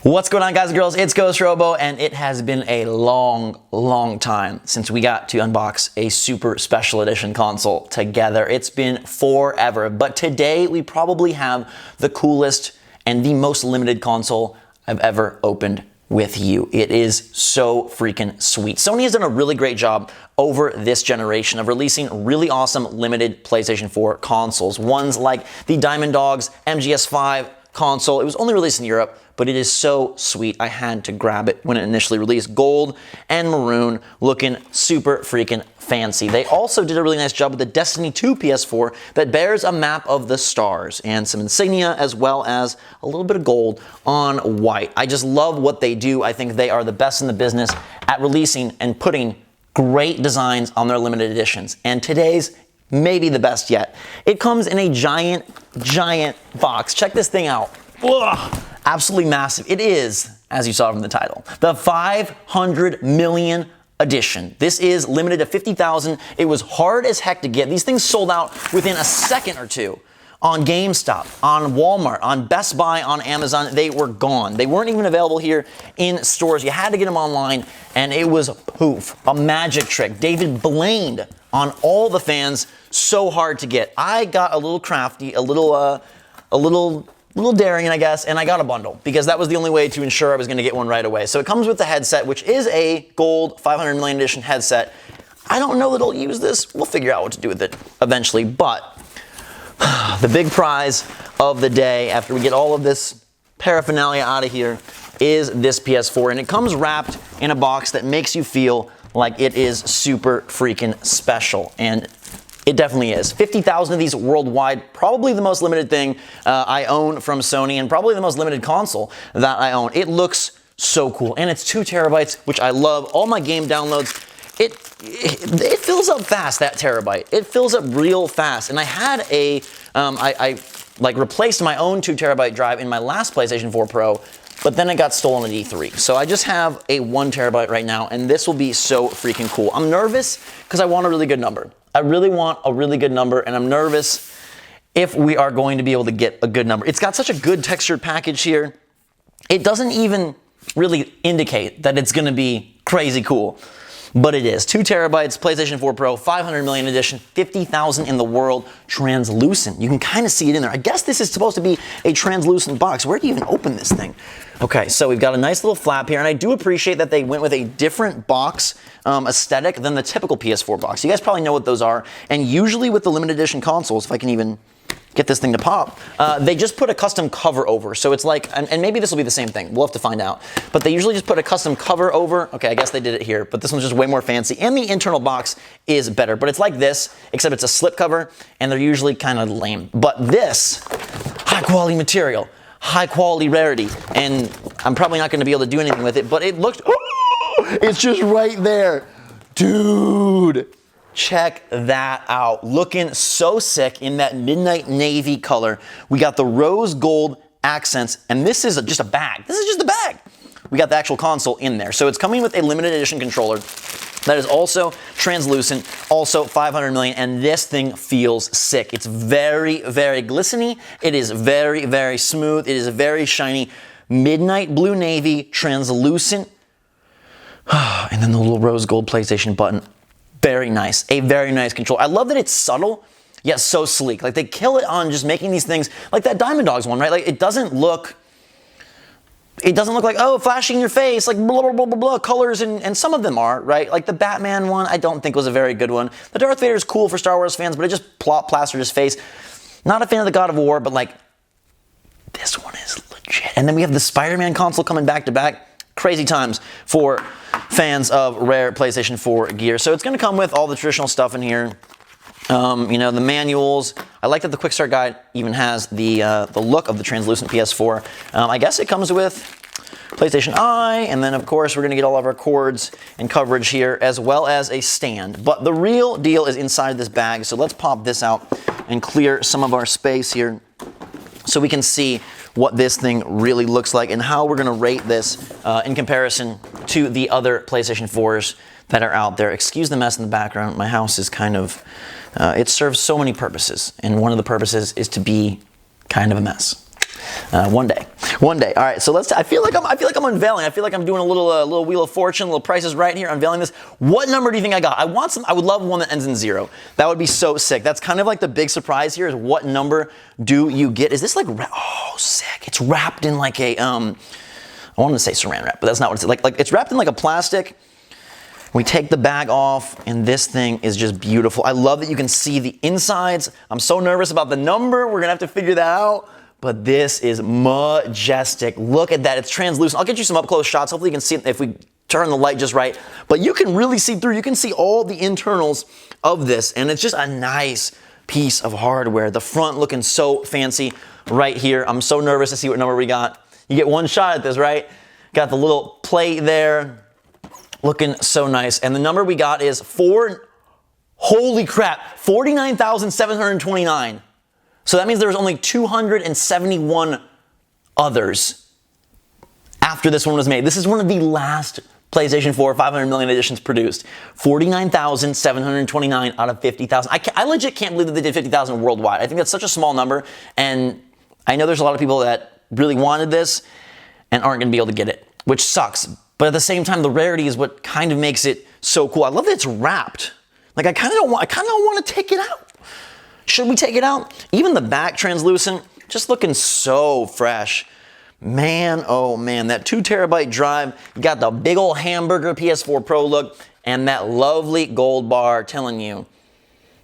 What's going on, guys and girls? It's Ghost Robo, and it has been a long time since we got to unbox a super special edition console together. It's been forever, but today we probably have the coolest and the most limited console I've ever opened with you. It is so freaking sweet. Sony has done a really great job over this generation of releasing really awesome limited PlayStation 4 consoles. Ones like the Diamond Dogs MGS5 console. It was only released in Europe, but it is so sweet. I had to grab it when it initially released. Gold and maroon, looking super freaking fancy. They also did a really nice job with the Destiny 2 PS4 that bears a map of the stars and some insignia, as well as a little bit of gold on white. I just love what they do. I think they are the best in the business at releasing and putting great designs on their limited editions. And today's maybe the best yet. It comes in a giant box. Check this thing out. Ugh, absolutely massive. It is, as you saw from the title, the 500 million edition. This is limited to 50,000. It was hard as heck to get. These things sold out within a second or two. On GameStop, on Walmart, on Best Buy, on Amazon, they were gone. They weren't even available here in stores. You had to get them online, and it was poof, a magic trick. David blamed on all the fans, so hard to get. I got a little crafty, a little daring, I guess, and I got a bundle because that was the only way to ensure I was going to get one right away. So it comes with the headset, which is a gold 500 million edition headset. I don't know that I'll use this. We'll figure out what to do with it eventually, but the big prize of the day, after we get all of this paraphernalia out of here, is this PS4. And it comes wrapped in a box that makes you feel like it is super freaking special. And it definitely is. 50,000 of these worldwide, probably the most limited thing I own from Sony, and probably the most limited console that I own. It looks so cool. And it's 2 terabytes, which I love. All my game downloads, it fills up fast, that terabyte. It fills up real fast. And I had a, I replaced my own 2 terabyte drive in my last PlayStation 4 Pro, but then it got stolen at E3. So I just have a 1 terabyte right now, and this will be so freaking cool. I'm nervous because I want a really good number. I really want a really good number, and I'm nervous if we are going to be able to get a good number. It's got such a good textured package here. It doesn't even really indicate that it's gonna be crazy cool. But it is. 2 terabytes, PlayStation 4 Pro, 500 million edition, 50,000 in the world, translucent. You can kind of see it in there. I guess this is supposed to be a translucent box. Where do you even open this thing? Okay, so we've got a nice little flap here, and I do appreciate that they went with a different box aesthetic than the typical PS4 box. You guys probably know what those are, and usually with the limited edition consoles, if I can even get this thing to pop, they just put a custom cover over. So it's like, and maybe this will be the same thing. We'll have to find out. But they usually just put a custom cover over. Okay, I guess they did it here, but this one's just way more fancy. And the internal box is better. But it's like this, except it's a slip cover, and they're usually kind of lame. But this, high quality material, high quality rarity, and I'm probably not gonna be able to do anything with it, but it looked, oh, it's just right there. Dude. Check that out. Looking so sick in that midnight navy color. We got the rose gold accents, and this is just a bag. This is just a bag. We got the actual console in there. So it's coming with a limited edition controller that is also translucent, also 500 million, and this thing feels sick. It's very glistening. It is very smooth. It is very shiny. Midnight blue navy, translucent. And then the little rose gold PlayStation button. Very nice, a very nice control. I love that it's subtle, yet so sleek. Like they kill it on just making these things, like that Diamond Dogs one, right? Like it doesn't look like, oh, flashing in your face, like blah, blah, blah, blah, blah, colors, and some of them are, right? Like the Batman one, I don't think was a very good one. The Darth Vader is cool for Star Wars fans, but it just plastered his face. Not a fan of the God of War, but like, this one is legit. And then we have the Spider-Man console coming back to back. Crazy times for fans of rare PlayStation 4 gear. So it's going to come with all the traditional stuff in here. You know, the manuals. I like that the quick start guide even has the look of the translucent PS4. I guess it comes with PlayStation Eye, and then of course we're going to get all of our cords and coverage here, as well as a stand. But the real deal is inside this bag. So let's pop this out and clear some of our space here so we can see what this thing really looks like and how we're going to rate this in comparison to the other PlayStation 4s that are out there. Excuse the mess in the background. My house is kind of, it serves so many purposes, and one of the purposes is to be kind of a mess. One day. All right, so I feel like I'm unveiling. I feel like I'm doing a little Wheel of Fortune, a little Price is Right here, unveiling this. What number do you think I got? I would love one that ends in 0. That would be so sick. That's kind of like the big surprise here is what number do you get? Is this like, oh, sick. It's wrapped in like a, I wanted to say saran wrap, but that's not what it's like it's wrapped in like a plastic. We take the bag off, and this thing is just beautiful. I love that you can see the insides. I'm so nervous about the number. We're gonna have to figure that out, but this is majestic. Look at that, it's translucent. I'll get you some up-close shots. Hopefully you can see it if we turn the light just right, but you can really see through. You can see all the internals of this, and it's just a nice piece of hardware. The front looking so fancy right here. I'm so nervous to see what number we got. You get one shot at this, right? Got the little plate there. Looking so nice. And the number we got is holy crap, 49,729. So that means there was only 271 others after this one was made. This is one of the last PlayStation 4 500 million editions produced. 49,729 out of 50,000. I legit can't believe that they did 50,000 worldwide. I think that's such a small number. And I know there's a lot of people that really wanted this and aren't going to be able to get it, which sucks. But at the same time, the rarity is what kind of makes it so cool. I love that it's wrapped. Like I kind of don't want to take it out. Should we take it out? Even the back translucent, just looking so fresh. Man, oh man, that 2 terabyte drive. You got the big old hamburger PS4 Pro look and that lovely gold bar telling you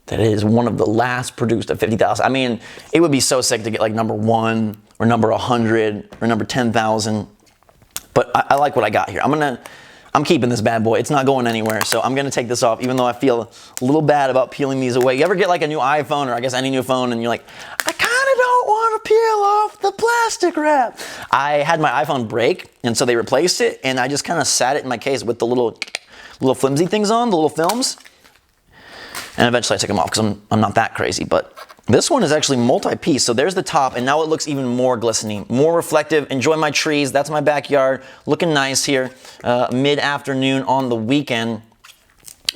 that it is one of the last produced at 50,000. I mean, it would be so sick to get like number 1 or number 100 or number 10,000. But I like what I got here. I'm keeping this bad boy. It's not going anywhere. So I'm gonna take this off, even though I feel a little bad about peeling these away. You ever get like a new iPhone or I guess any new phone and you're like, I kinda don't wanna peel off the plastic wrap. I had my iPhone break and so they replaced it and I just kinda sat it in my case with the little flimsy things on, the little films. And eventually I took them off because I'm not that crazy, but this one is actually multi-piece. So there's the top, and now it looks even more glistening, more reflective. Enjoy my trees. That's my backyard. Looking nice here, mid-afternoon on the weekend.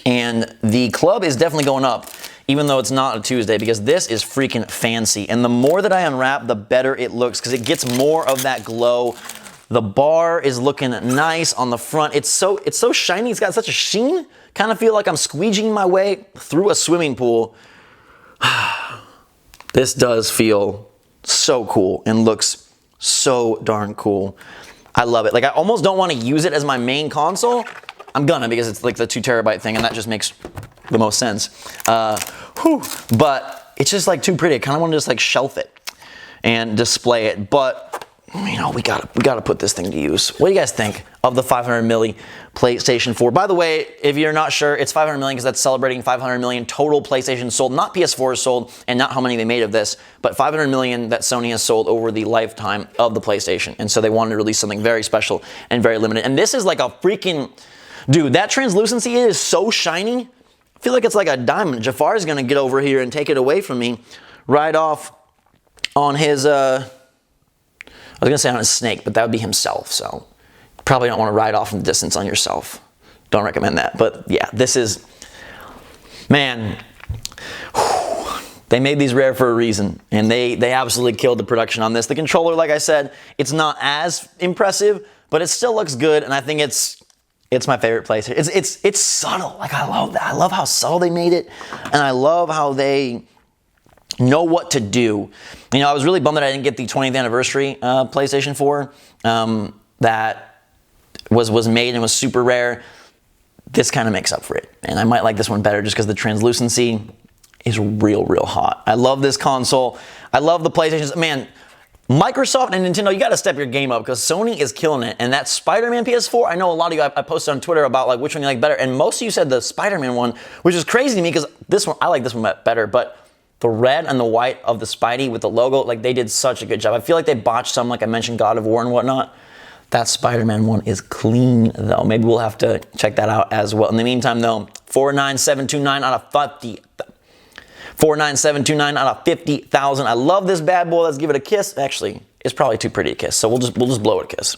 And the club is definitely going up, even though it's not a Tuesday, because this is freaking fancy. And the more that I unwrap, the better it looks, because it gets more of that glow. The bar is looking nice on the front. It's so shiny. It's got such a sheen. Kind of feel like I'm squeegeeing my way through a swimming pool. This does feel so cool and looks so darn cool. I love it. Like I almost don't want to use it as my main console. I'm gonna because it's like the 2 terabyte thing and that just makes the most sense. But it's just like too pretty. I kind of want to just like shelf it and display it. But you know, we gotta put this thing to use. What do you guys think of the 500 milli PlayStation 4? By the way, if you're not sure, it's 500 million because that's celebrating 500 million total PlayStation sold, not PS4s sold, and not how many they made of this, but 500 million that Sony has sold over the lifetime of the PlayStation. And so they wanted to release something very special and very limited. And this is like a freaking, dude, that translucency is so shiny. I feel like it's like a diamond. Jafar's gonna get over here and take it away from me right off on his, I was gonna say on his snake, but that would be himself, so probably don't want to ride off in the distance on yourself. Don't recommend that. But yeah, this is, man, they made these rare for a reason, and they absolutely killed the production on this. The controller, like I said, it's not as impressive, but it still looks good, and I think it's my favorite PlayStation. It's subtle. Like I love that. I love how subtle they made it, and I love how they know what to do. You know, I was really bummed that I didn't get the 20th anniversary PlayStation 4 that was made and was super rare. This kind of makes up for it. And I might like this one better just because the translucency is real hot. I love this console. I love the PlayStations. Man, Microsoft and Nintendo, you got to step your game up because Sony is killing it. And that Spider-Man PS4, I know a lot of you, I posted on Twitter about like which one you like better. And most of you said the Spider-Man one, which is crazy to me because this one, I like this one better. But the red and the white of the Spidey with the logo, like they did such a good job. I feel like they botched some, like I mentioned, God of War and whatnot. That Spider-Man one is clean though. Maybe we'll have to check that out as well. In the meantime though, 49729 out of 50. 49729 out of 50,000. I love this bad boy. Let's give it a kiss. Actually, it's probably too pretty to kiss, so we'll just blow it a kiss.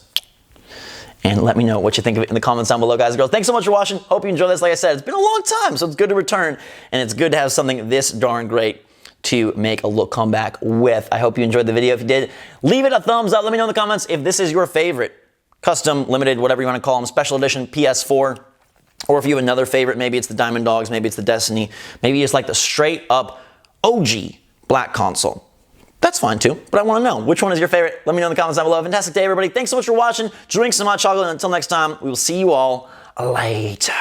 And let me know what you think of it in the comments down below, guys and girls. Thanks so much for watching. Hope you enjoyed this. Like I said, it's been a long time, so it's good to return, and it's good to have something this darn great to make a look comeback with. I hope you enjoyed the video. If you did, leave it a thumbs up. Let me know in the comments if this is your favorite custom, limited, whatever you want to call them, special edition PS4, or if you have another favorite. Maybe it's the Diamond Dogs, maybe it's the Destiny, maybe it's like the straight up OG black console. That's fine too, but I want to know which one is your favorite. Let me know in the comments down below. Fantastic day, everybody. Thanks so much for watching. Drink some hot chocolate, and until next time, we will see you all later.